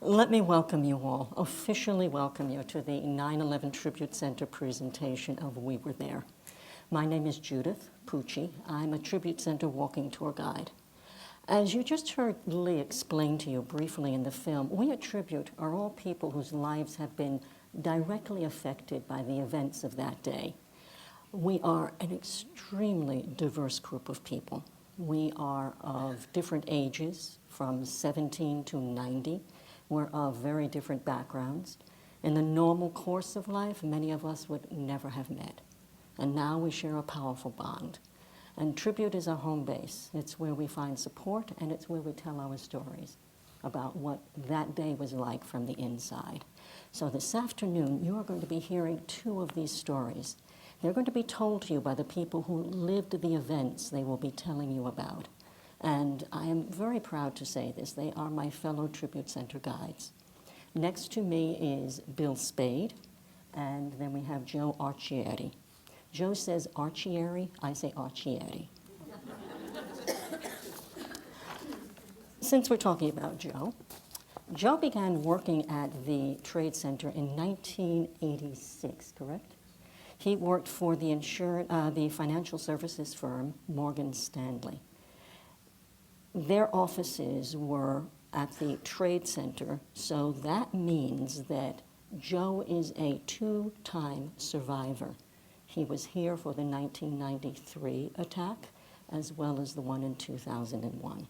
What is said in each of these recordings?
Let me welcome you all, officially welcome you to the 9/11 Tribute Center presentation of We Were There. My name is Judith Pucci. I'm a Tribute Center walking tour guide. As you just heard Lee explain to you briefly in the film, we at Tribute are all people whose lives have been directly affected by the events of that day. We are an extremely diverse group of people. We are of different ages, from 17 to 90. We're of very different backgrounds. In the normal course of life, many of us would never have met. And now we share a powerful bond. And Tribute is our home base. It's where we find support, and it's where we tell our stories about what that day was like from the inside. So this afternoon, you are going to be hearing two of these stories. They're going to be told to you by the people who lived the events they will be telling you about. And I am very proud to say this. They are my fellow Tribute Center guides. Next to me is Bill Spade, and then we have Joe Archieri. Joe says Archieri, I say Archieri. Since we're talking about Joe, Joe began working at the Trade Center in 1986, correct? He worked for the financial services firm Morgan Stanley. Their offices were at the Trade Center, so that means that Joe is a two-time survivor. He was here for the 1993 attack, as well as the one in 2001.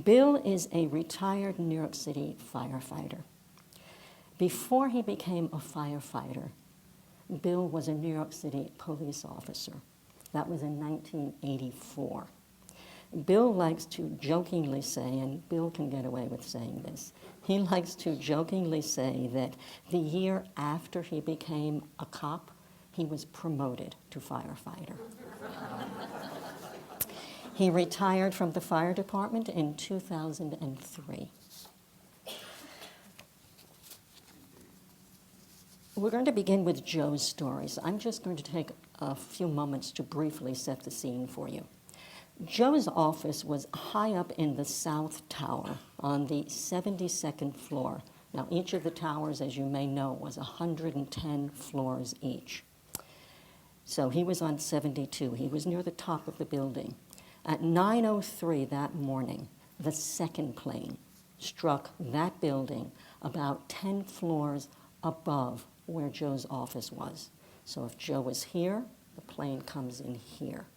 Bill is a retired New York City firefighter. Before he became a firefighter, Bill was a New York City police officer. That was in 1984. Bill likes to jokingly say, and Bill can get away with saying this, he likes to jokingly say that the year after he became a cop, he was promoted to firefighter. He retired from the fire department in 2003. We're going to begin with Joe's stories. I'm just going to take a few moments to briefly set the scene for you. Joe's office was high up in the South Tower on the 72nd floor. Now, each of the towers, as you may know, was 110 floors each. So he was on 72. He was near the top of the building. At 9:03 that morning, the second plane struck that building about 10 floors above where Joe's office was. So if Joe was here, the plane comes in here.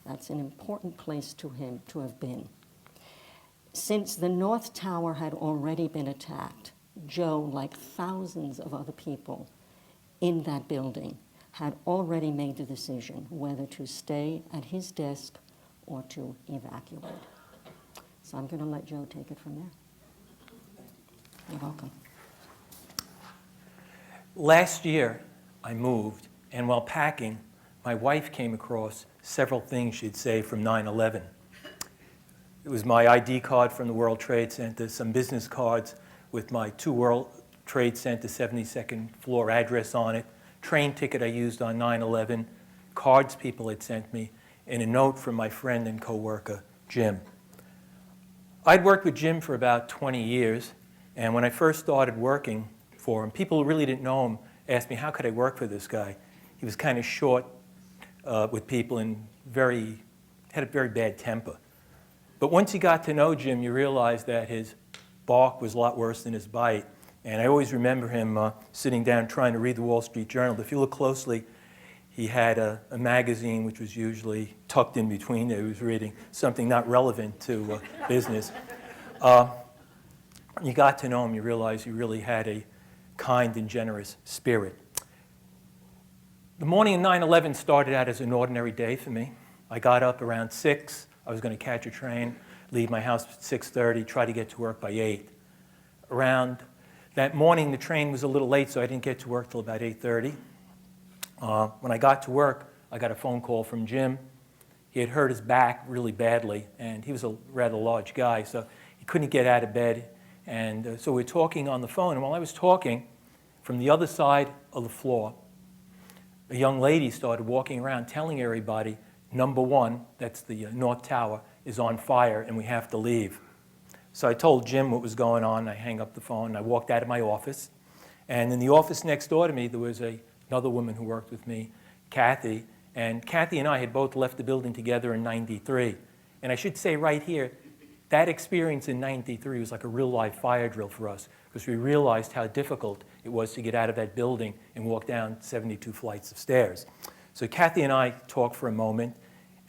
That's an important place to him to have been. Since the North Tower had already been attacked, Joe, like thousands of other people in that building, had already made the decision whether to stay at his desk or to evacuate. So I'm going to let Joe take it from there. You're welcome. Last year, I moved, and while packing, my wife came across several things she'd saved from 9/11. It was my ID card from the World Trade Center, some business cards with my 2 World Trade Center 72nd floor address on it, train ticket I used on 9/11, cards people had sent me, and a note from my friend and coworker, Jim. I'd worked with Jim for about 20 years, and when I first started working for him, people who really didn't know him asked me, how could I work for this guy? He was kind of short with people and had a very bad temper. But once you got to know Jim, you realized that his bark was a lot worse than his bite. And I always remember him sitting down trying to read the Wall Street Journal. If you look closely, he had a magazine which was usually tucked in between there. He was reading something not relevant to business. You got to know him, you realized he really had a kind and generous spirit. The morning of 9/11 started out as an ordinary day for me. I got up around 6. I was going to catch a train, leave my house at 6:30, try to get to work by 8. Around that morning, the train was a little late, so I didn't get to work till about 8:30. When I got to work, I got a phone call from Jim. He had hurt his back really badly, and he was a rather large guy, so he couldn't get out of bed. And so we were talking on the phone, and while I was talking, from the other side of the floor, a young lady started walking around telling everybody, number 1, that's the North Tower, is on fire and we have to leave. So I told Jim what was going on. I hang up the phone, and I walked out of my office. And in the office next door to me, there was another woman who worked with me, Kathy. And Kathy and I had both left the building together in '93. And I should say right here, that experience in '93 was like a real-life fire drill for us, because we realized how difficult it was to get out of that building and walk down 72 flights of stairs. So Kathy and I talked for a moment,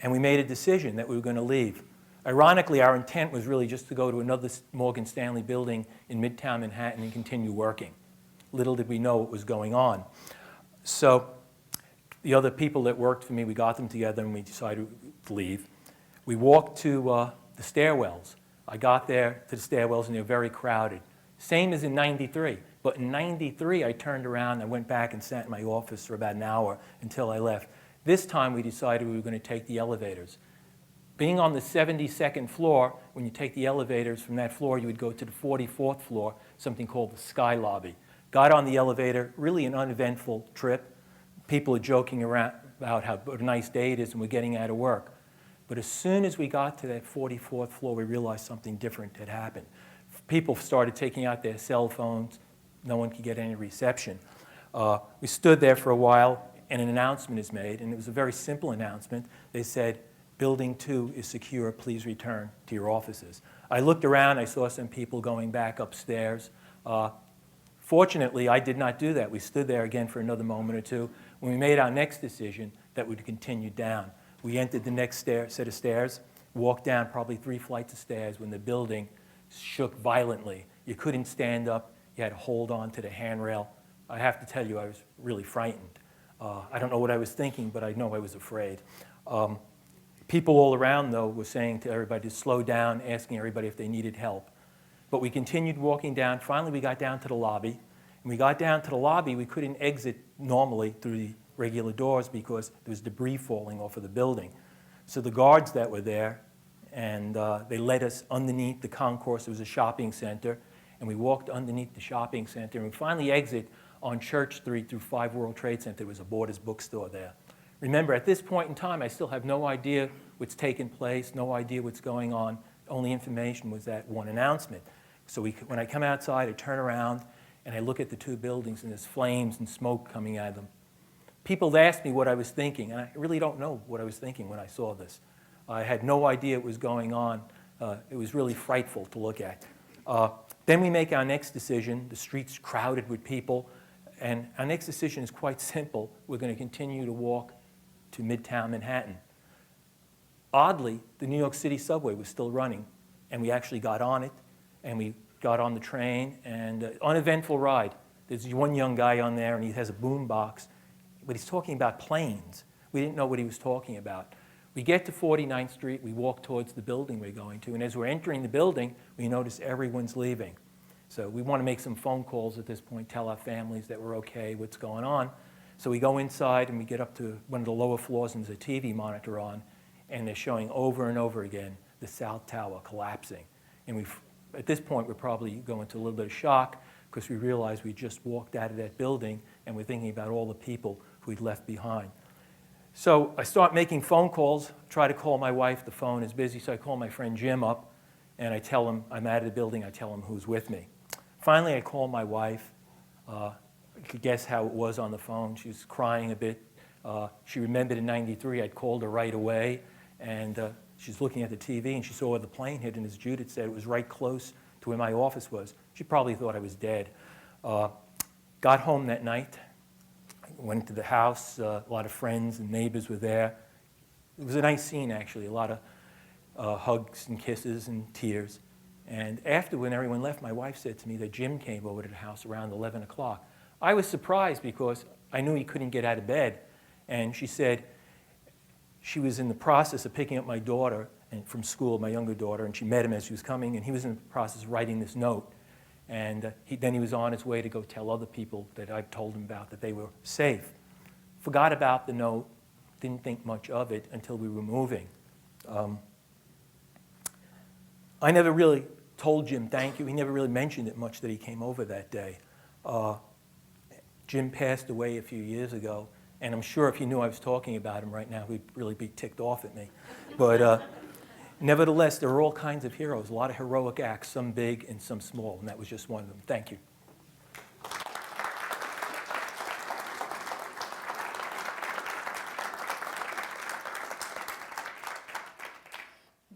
and we made a decision that we were going to leave. Ironically, our intent was really just to go to another Morgan Stanley building in Midtown Manhattan and continue working. Little did we know what was going on. So the other people that worked for me, we got them together and we decided to leave. We walked to the stairwells. I got there to the stairwells and they were very crowded. Same as in '93. But in '93, I turned around, I went back and sat in my office for about an hour until I left. This time we decided we were going to take the elevators. Being on the 72nd floor, when you take the elevators from that floor, you would go to the 44th floor, something called the Sky Lobby. Got on the elevator, really an uneventful trip. People are joking around about what a nice day it is and we're getting out of work. But as soon as we got to that 44th floor, we realized something different had happened. People started taking out their cell phones. No one could get any reception. We stood there for a while, and an announcement is made, and it was a very simple announcement. They said, "Building 2 is secure. Please return to your offices." I looked around. I saw some people going back upstairs. Fortunately, I did not do that. We stood there again for another moment or two. When we made our next decision, that would continue down. We entered the next set of stairs, walked down probably 3 flights of stairs when the building shook violently. You couldn't stand up. You had to hold on to the handrail. I have to tell you, I was really frightened. I don't know what I was thinking, but I know I was afraid. People all around, though, were saying to everybody to slow down, asking everybody if they needed help. But we continued walking down. Finally, we got down to the lobby. When we got down to the lobby, we couldn't exit normally through the regular doors because there was debris falling off of the building. So the guards that were there, and they led us underneath the concourse. It was a shopping center. And we walked underneath the shopping center. And we finally exit on Church Street through 5 World Trade Center. There was a Borders bookstore there. Remember, at this point in time, I still have no idea what's taking place, no idea what's going on. The only information was that one announcement. So when I come outside, I turn around, and I look at the 2 buildings, and there's flames and smoke coming out of them. People asked me what I was thinking, and I really don't know what I was thinking when I saw this. I had no idea what was going on. It was really frightful to look at. Then we make our next decision. The street's crowded with people, and our next decision is quite simple. We're going to continue to walk to Midtown Manhattan. Oddly, the New York City subway was still running, and we actually got on it, and we got on the train, and uneventful ride. There's one young guy on there, and he has a boom box, but he's talking about planes. We didn't know what he was talking about. We get to 49th Street, we walk towards the building we're going to, and as we're entering the building, we notice everyone's leaving. So we want to make some phone calls at this point, tell our families that we're okay, what's going on. So we go inside and we get up to one of the lower floors and there's a TV monitor on, and they're showing over and over again the South Tower collapsing. And at this point, we're probably going into a little bit of shock because we realize we just walked out of that building and we're thinking about all the people who we'd left behind. So I start making phone calls, try to call my wife. The phone is busy, so I call my friend Jim up, and I tell him I'm out of the building. I tell him who's with me. Finally, I call my wife. You could guess how it was on the phone. She was crying a bit. She remembered in '93 I'd called her right away, and she's looking at the TV, and she saw where the plane hit, and as Judith said, it was right close to where my office was. She probably thought I was dead. Got home that night. Went to the house. A lot of friends and neighbors were there. It was a nice scene, actually. A lot of hugs and kisses and tears. And after, when everyone left, my wife said to me that Jim came over to the house around 11 o'clock. I was surprised because I knew he couldn't get out of bed. And she said she was in the process of picking up my daughter from school, my younger daughter, and she met him as she was coming, and he was in the process of writing this note. And then he was on his way to go tell other people that I'd told him about that they were safe. Forgot about the note, didn't think much of it until we were moving. I never really told Jim thank you. He never really mentioned it much that he came over that day. Jim passed away a few years ago, and I'm sure if he knew I was talking about him right now, he'd really be ticked off at me. But Nevertheless, there are all kinds of heroes, a lot of heroic acts, some big and some small, and that was just one of them. Thank you.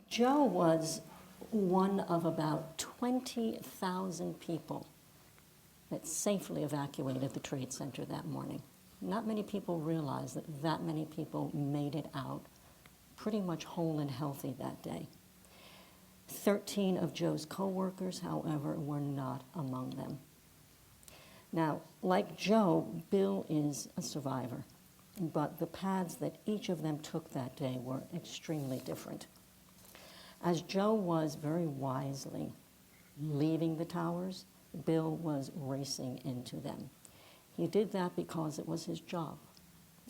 Joe was one of about 20,000 people that safely evacuated the Trade Center that morning. Not many people realize that that many people made it out pretty much whole and healthy that day. 13 of Joe's co-workers, however, were not among them. Now, like Joe, Bill is a survivor, but the paths that each of them took that day were extremely different. As Joe was very wisely leaving the towers, Bill was racing into them. He did that because it was his job.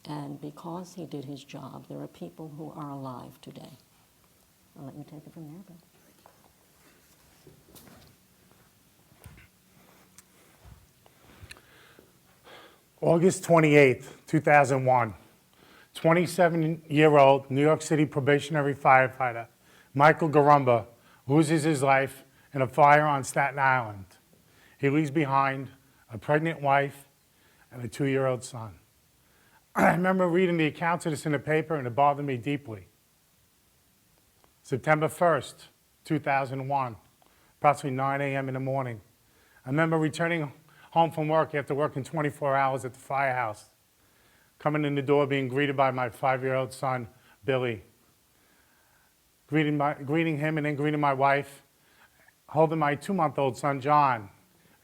And because he did his job, there are people who are alive today. I'll let you take it from there, Bill. August 28th, 2001, 27-year-old New York City probationary firefighter Michael Garumba loses his life in a fire on Staten Island. He leaves behind a pregnant wife and a 2-year-old son. I remember reading the accounts of this in the paper, and it bothered me deeply. September 1st, 2001, approximately 9 a.m. in the morning. I remember returning home from work after working 24 hours at the firehouse, coming in the door being greeted by my 5-year-old son, Billy. Greeting him and then greeting my wife, holding my 2-month-old son, John,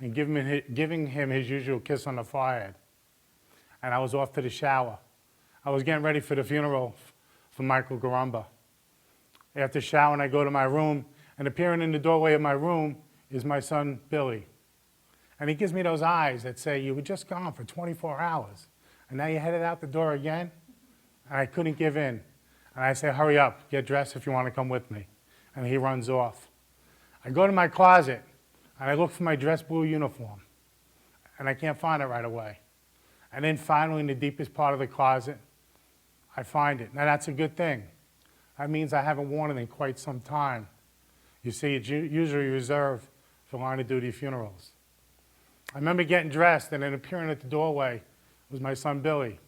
and giving him his usual kiss on the forehead. And I was off to the shower. I was getting ready for the funeral for Michael Garumba. After showering, I go to my room, and appearing in the doorway of my room is my son, Billy. And he gives me those eyes that say, you were just gone for 24 hours, and now you're headed out the door again? And I couldn't give in. And I say, hurry up, get dressed if you want to come with me. And he runs off. I go to my closet, and I look for my dress blue uniform, and I can't find it right away. And then finally, in the deepest part of the closet, I find it. Now, that's a good thing. That means I haven't worn it in quite some time. You see, it's usually reserved for line of duty funerals. I remember getting dressed, and then appearing at the doorway was my son, Billy.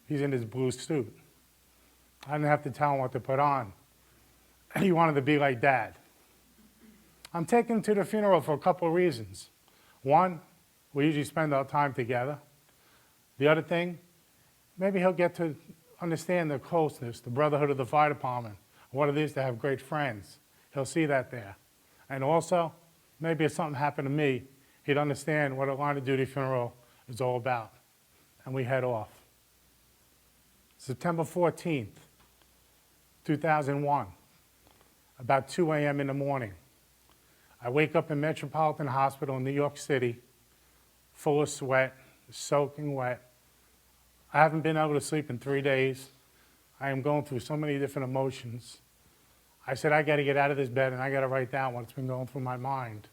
He's in his blue suit. I didn't have to tell him what to put on. He wanted to be like Dad. I'm taking him to the funeral for a couple of reasons. One, we usually spend our time together. The other thing, maybe he'll get to understand the closeness, the brotherhood of the fire department, what it is to have great friends. He'll see that there. And also, maybe if something happened to me, he'd understand what a line of duty funeral is all about. And we head off. September 14th, 2001, about 2 a.m. in the morning. I wake up in Metropolitan Hospital in New York City, full of sweat, soaking wet. I haven't been able to sleep in 3 days. I am going through so many different emotions. I said, I got to get out of this bed and I got to write down what's been going through my mind.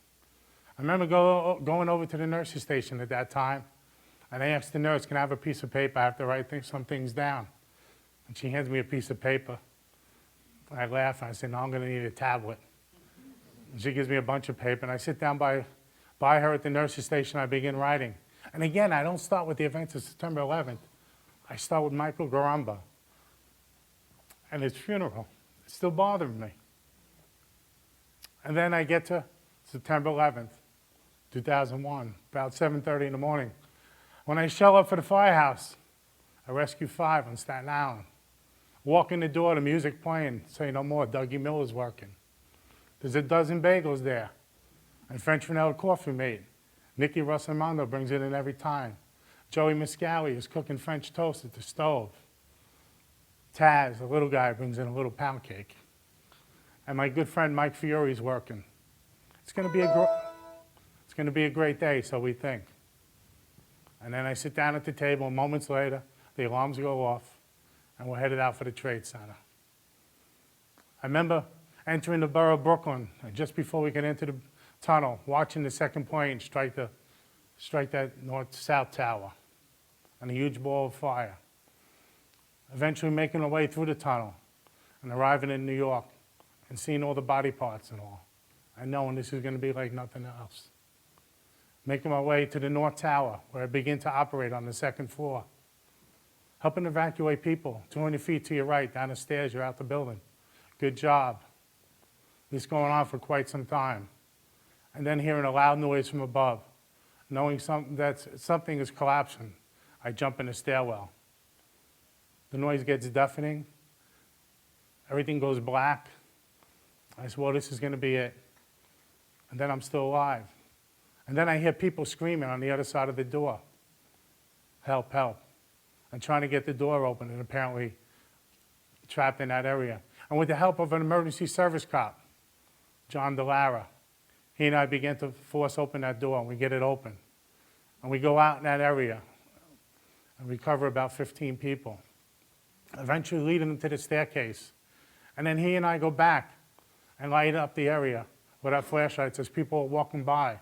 I remember going over to the nurse's station at that time, and I asked the nurse, can I have a piece of paper? I have to write some things down. And she hands me a piece of paper. I laugh and I say, no, I'm going to need a tablet. And she gives me a bunch of paper, and I sit down by her at the nurse's station. I begin writing. And again, I don't start with the events of September 11th. I start with Michael Garumba and his funeral. It's still bothering me. And then I get to September 11th, 2001, about 7:30 in the morning. When I show up for the firehouse, I rescue 5 on Staten Island. Walk in the door, the music playing, say no more, Dougie Miller's working. There's a dozen bagels there, and French vanilla coffee made. Nicky Rosamondo brings it in every time. Joey Miscali is cooking French toast at the stove. Taz, the little guy, brings in a little pound cake. And my good friend Mike Fiore is working. It's going to be a great day, so we think. And then I sit down at the table, and moments later, the alarms go off, and we're headed out for the Trade Center. I remember entering the borough of Brooklyn, and just before we get into the tunnel, watching the second plane strike that north-south tower, and a huge ball of fire. Eventually making our way through the tunnel, and arriving in New York and seeing all the body parts and all, and knowing this is going to be like nothing else. Making my way to the North Tower, where I begin to operate on the second floor. Helping evacuate people 200 feet to your right, down the stairs, you're out the building. Good job. This is going on for quite some time. And then hearing a loud noise from above, knowing something is collapsing, I jump in the stairwell. The noise gets deafening. Everything goes black. I said, well, this is going to be it. And then I'm still alive. And then I hear people screaming on the other side of the door. Help, help. And trying to get the door open, and apparently trapped in that area. And with the help of an emergency service cop, John DeLara, he and I began to force open that door, and we get it open. And we go out in that area and recover about 15 people, eventually leading them to the staircase. And then he and I go back and light up the area with our flashlights as people are walking by.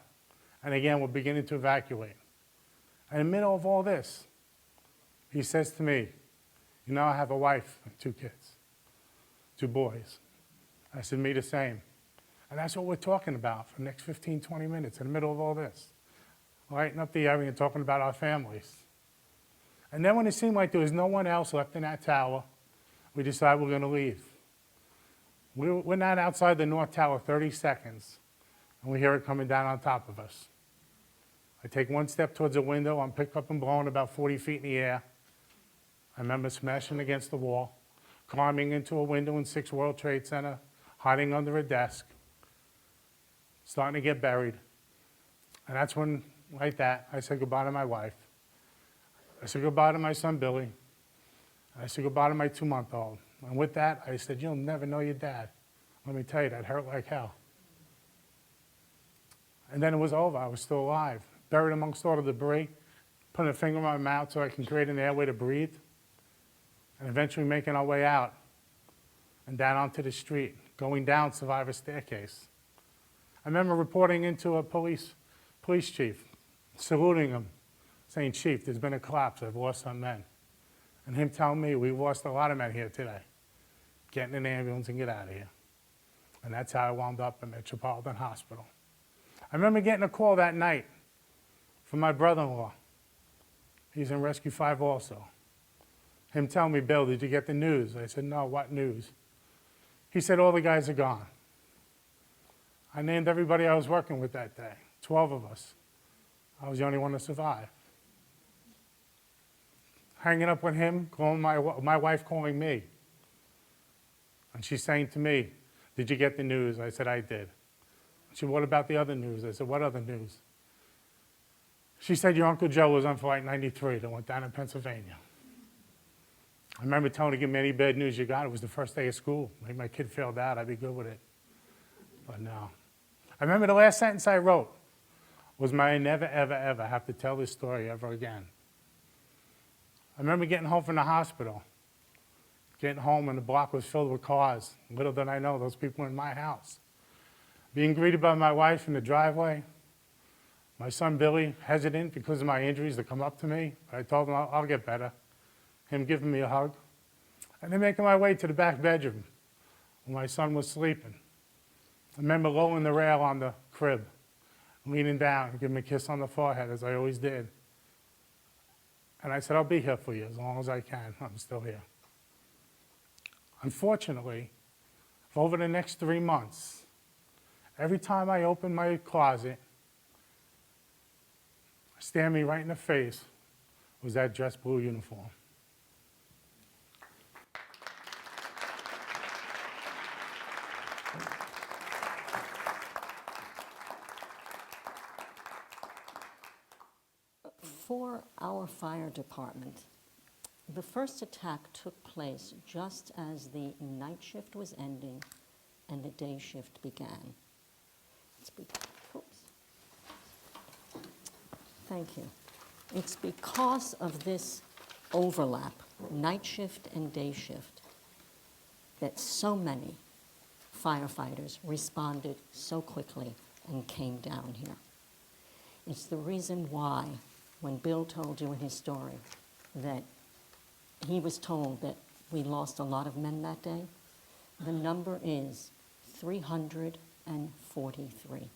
And again, we're beginning to evacuate. And in the middle of all this, he says to me, you know, I have a wife and 2 kids, 2 boys. I said, me the same. And that's what we're talking about for the next 15, 20 minutes in the middle of all this. Lighting up the area and talking about our families. And then when it seemed like there was no one else left in that tower, we decided we're going to leave. We're not outside the North Tower 30 seconds, and we hear it coming down on top of us. I take 1 step towards the window. I'm picked up and blown about 40 feet in the air. I remember smashing against the wall, climbing into a window in 6 World Trade Center, hiding under a desk, starting to get buried. And that's when, like that, I said goodbye to my wife. I said goodbye to my son, Billy. I said goodbye to my 2-month-old. And with that, I said, you'll never know your dad. Let me tell you, that hurt like hell. And then it was over. I was still alive, buried amongst all the debris, putting a finger in my mouth so I can create an airway to breathe, and eventually making our way out and down onto the street, going down Survivor Staircase. I remember reporting into a police chief, saluting him, saying, Chief, there's been a collapse. I've lost some men. And him telling me, we've lost a lot of men here today. Get in an ambulance and get out of here. And that's how I wound up at Metropolitan Hospital. I remember getting a call that night from my brother-in-law. He's in Rescue 5 also. Him telling me, Bill, did you get the news? I said, no, what news? He said, all the guys are gone. I named everybody I was working with that day, 12 of us. I was the only one to survive. Hanging up with him, calling my wife calling me. And she's saying to me, did you get the news? I said, I did. She said, what about the other news? I said, what other news? She said, your Uncle Joe was on Flight 93 that went down in Pennsylvania. I remember telling her, give me any bad news you got. It was the first day of school. Maybe my kid failed out. I'd be good with it. But no. I remember the last sentence I wrote was, may I never, ever, ever have to tell this story ever again. I remember getting home from the hospital. Getting home and the block was filled with cars. Little did I know, those people were in my house. Being greeted by my wife in the driveway. My son Billy, hesitant because of my injuries, to come up to me. But I told him I'll get better. Him giving me a hug. And then making my way to the back bedroom where my son was sleeping. I remember lowering the rail on the crib, leaning down and giving him a kiss on the forehead, as I always did. And I said, I'll be here for you as long as I can. I'm still here. Unfortunately, for over the next 3 months, every time I opened my closet, staring me right in the face was that dress blue uniform. For our fire department, the first attack took place just as the night shift was ending and the day shift began. Oops. Thank you. It's because of this overlap, night shift and day shift, that so many firefighters responded so quickly and came down here. It's the reason why, when Bill told you in his story that he was told that we lost a lot of men that day, The number is 343.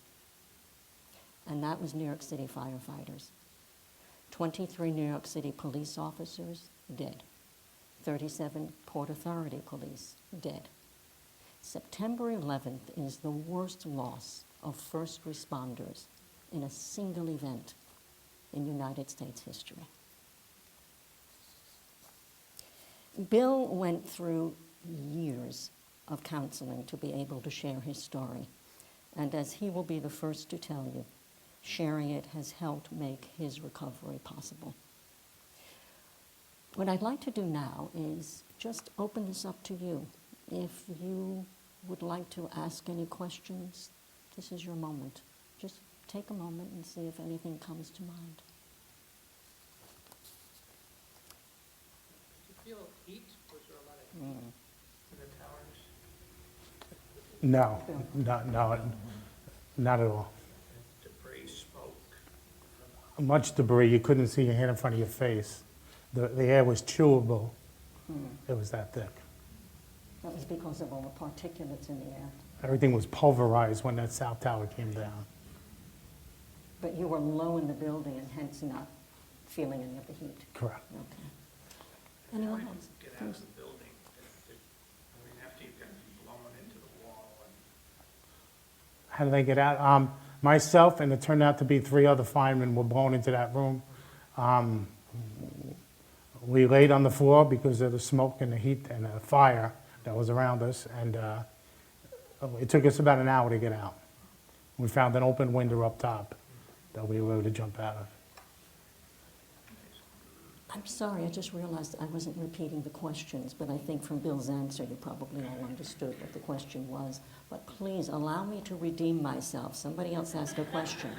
And that was New York City firefighters. 23 New York City police officers dead. 37 Port Authority police dead. September 11th is the worst loss of first responders in a single event in United States history. Bill went through years of counseling to be able to share his story. And as he will be the first to tell you, sharing it has helped make his recovery possible. What I'd like to do now is just open this up to you. If you would like to ask any questions, this is your moment. Just take a moment and see if anything comes to mind. Did you feel heat? Was there a lot of heat in the towers? No, not at all. Debris, smoke? Much debris, you couldn't see your hand in front of your face. The air was chewable. It was that thick. That was because of all the particulates in the air. Everything was pulverized when that south tower came down. But you were low in the building and hence not feeling any of the heat. Correct. Okay. Anyone How did else? you get out of the building? After you got blown into the wall and... How did I get out? Myself and it turned out to be 3 other firemen were blown into that room. We laid on the floor because of the smoke and the heat and the fire that was around us, and it took us about an hour to get out. We found an open window up top that we were able to jump out of. I'm sorry, I just realized I wasn't repeating the questions, but I think from Bill's answer you probably all understood what the question was. But please allow me to redeem myself. Somebody else asked a question.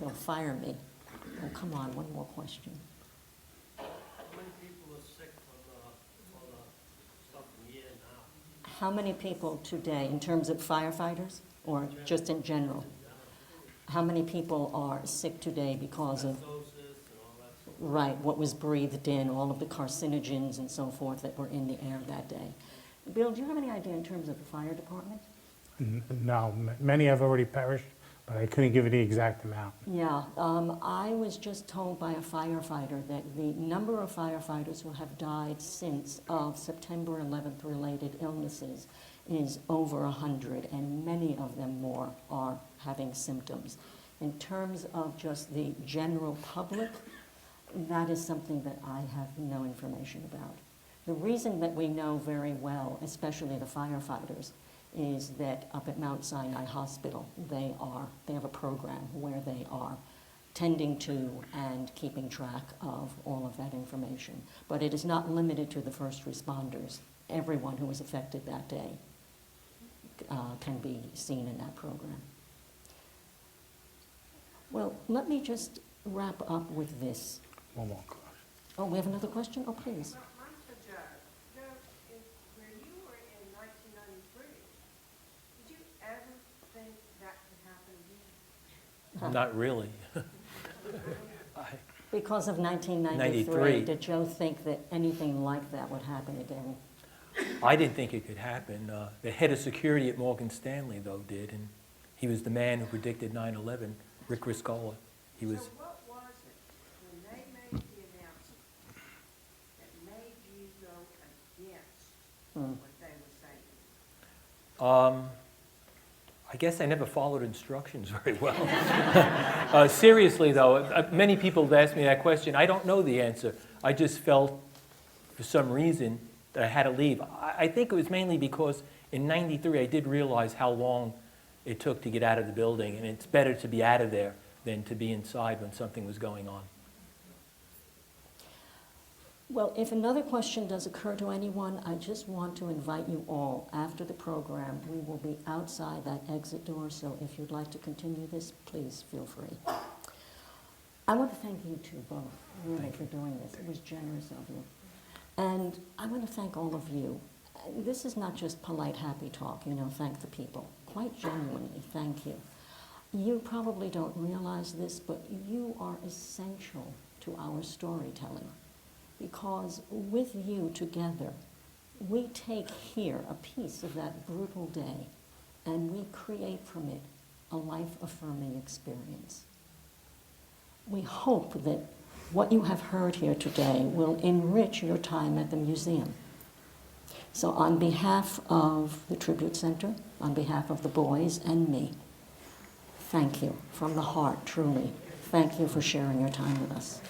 They'll fire me. Oh, come on, one more question. How many people are sick from all the stuff in the air now? How many people today, in terms of firefighters or just in general? How many people are sick today because of, right, what was breathed in, all of the carcinogens and so forth that were in the air that day? Bill, do you have any idea in terms of the fire department? No, many have already perished, but I couldn't give you the exact amount. Yeah, I was just told by a firefighter that the number of firefighters who have died since of September 11th related illnesses is over 100, and many of them more are having symptoms. In terms of just the general public, that is something that I have no information about. The reason that we know very well, especially the firefighters, is that up at Mount Sinai Hospital, they have a program where they are tending to and keeping track of all of that information. But it is not limited to the first responders. Everyone who was affected that day can be seen in that program. Well, let me just wrap up with this. One more question. Oh, we have another question? Oh, please. Mine's for Joe. Joe, where you were in 1993, did you ever think that could happen again? Not really. Because of 1993, 93. did Joe think that anything like that would happen again? I didn't think it could happen. The head of security at Morgan Stanley, though, did, and he was the man who predicted 9/11, Rick Riscola. He was. So what was it when they made the announcement that made you go against what they were saying? I guess I never followed instructions very well. Seriously, though, many people have asked me that question. I don't know the answer. I just felt, for some reason, that I had to leave. I think it was mainly because in '93 I did realize how long it took to get out of the building, and it's better to be out of there than to be inside when something was going on. Well, if another question does occur to anyone, I just want to invite you all, after the program, we will be outside that exit door, so if you'd like to continue this, please feel free. I want to thank you two both, really, for doing this. It was generous of you. And I want to thank all of you. This is not just polite, happy talk, thank the people. Quite genuinely, thank you. You probably don't realize this, but you are essential to our storytelling. Because with you together, we take here a piece of that brutal day and we create from it a life-affirming experience. We hope that what you have heard here today will enrich your time at the museum. So on behalf of the Tribute Center, on behalf of the boys and me, thank you from the heart, truly. Thank you for sharing your time with us.